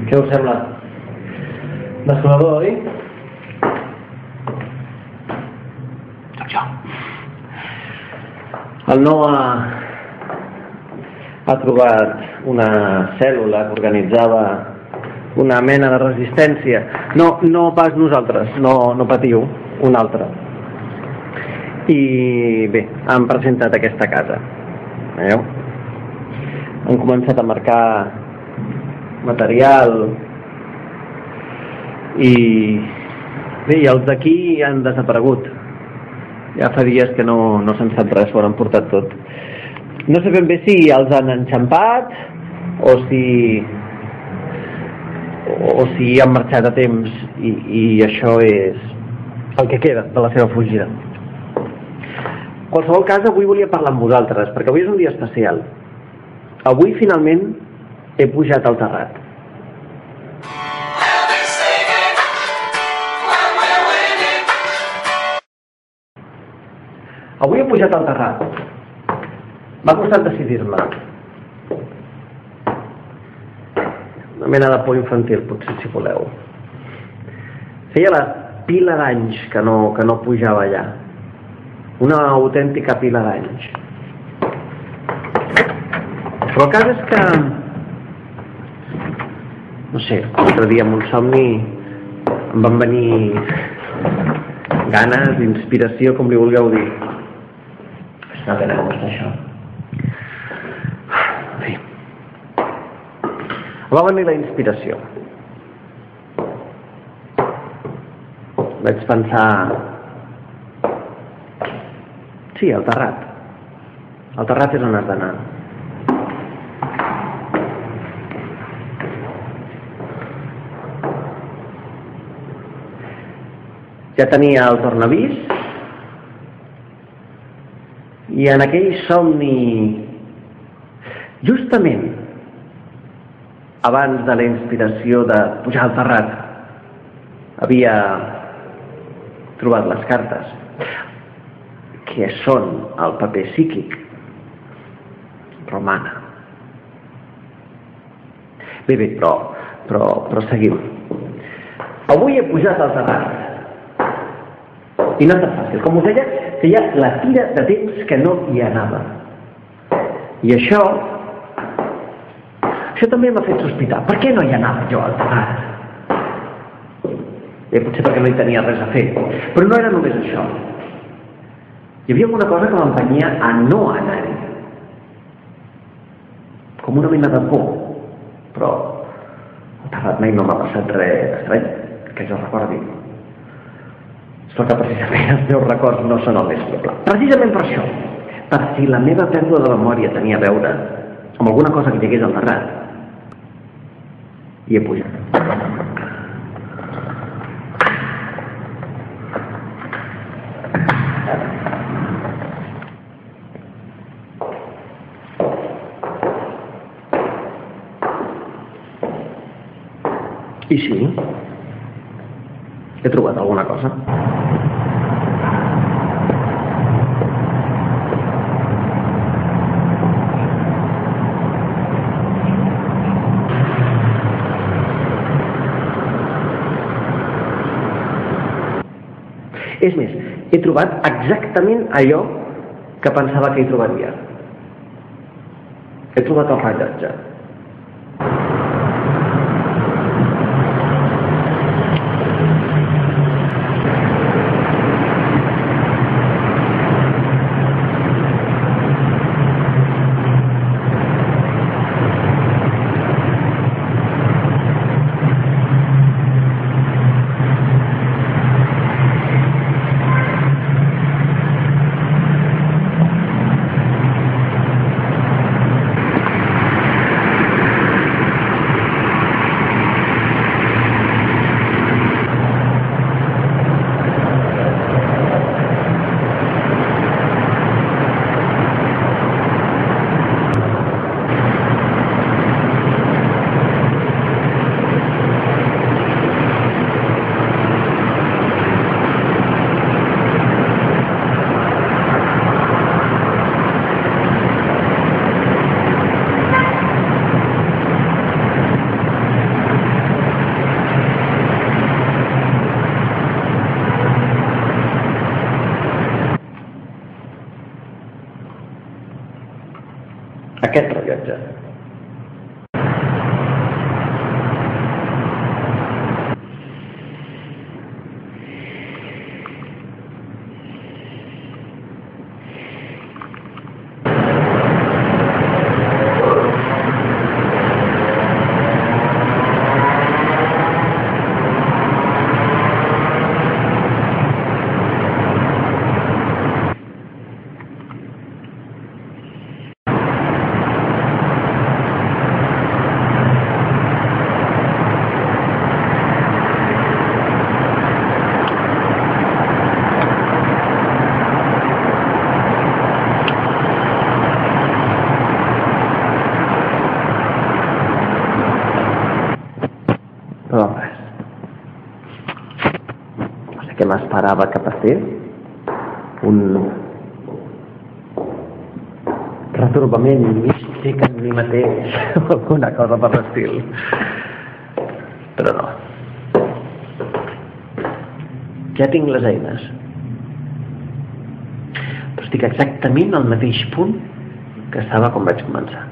Què us sembla? Desolador, oi? Soc jo. El Noah ha trobat una cèl·lula que organitzava una mena de resistència. No pas nosaltres, no patiu, una altra. I bé, han presentat aquesta casa. Veieu? Han començat a marcar material i bé, i els d'aquí han desaparegut. Ja fa dies que no se'n sap res, ho han portat tot. No sé ben bé si els han enxampat o si han marxat a temps i això és el que queda de la seva fugida. En qualsevol cas, avui volia parlar amb vosaltres, perquè avui és un dia especial. Avui, finalment, he pujat al terrat. Avui he pujat al terrat. M'ha costat decidir-me. Una mena de por infantil, potser, si voleu. Feia la pila d'anys que no pujava allà. Una autèntica pila d'anys. Però el cas és que, no sé, l'altre dia en un somni em van venir ganes, inspiració, com li vulgueu dir. És una pena com està això. En fi. Em va venir la inspiració. Vaig pensar... Sí, al terrat. El terrat és on has d'anar. Ja tenia el tornavís i en aquell somni, justament abans de la inspiració de pujar al terrat, havia trobat les cartes, que són el paper psíquic romana. Bé, però seguim. Avui he pujat al terrat i no ha estat fàcil. Com us deia, feia la tira de temps que no hi anava. I això també m'ha fet sospitar. Per què no hi anava jo al terrat? Potser perquè no hi tenia res a fer. Però no era només això. Hi havia alguna cosa que m'empenyia a no anar-hi. Com una mena de por. Però al terrat mai no m'ha passat res estrany, que jo recordi. Sóc que precisament els meus records no són el més probable. Precisament per això, per si la meva pèrdua de memòria tenia a veure amb alguna cosa que hi hagués al terrat, hi he pujat. I sí, he trobat alguna cosa. És més, he trobat exactament allò que pensava que hi trobaria. He trobat el rellotge. aquest rellotge. Però res. No sé què m'esperava que passés. Un retrobament místic en mi mateix o alguna cosa per l'estil. Però no. Ja tinc les eines. Però estic exactament al mateix punt que estava quan vaig començar.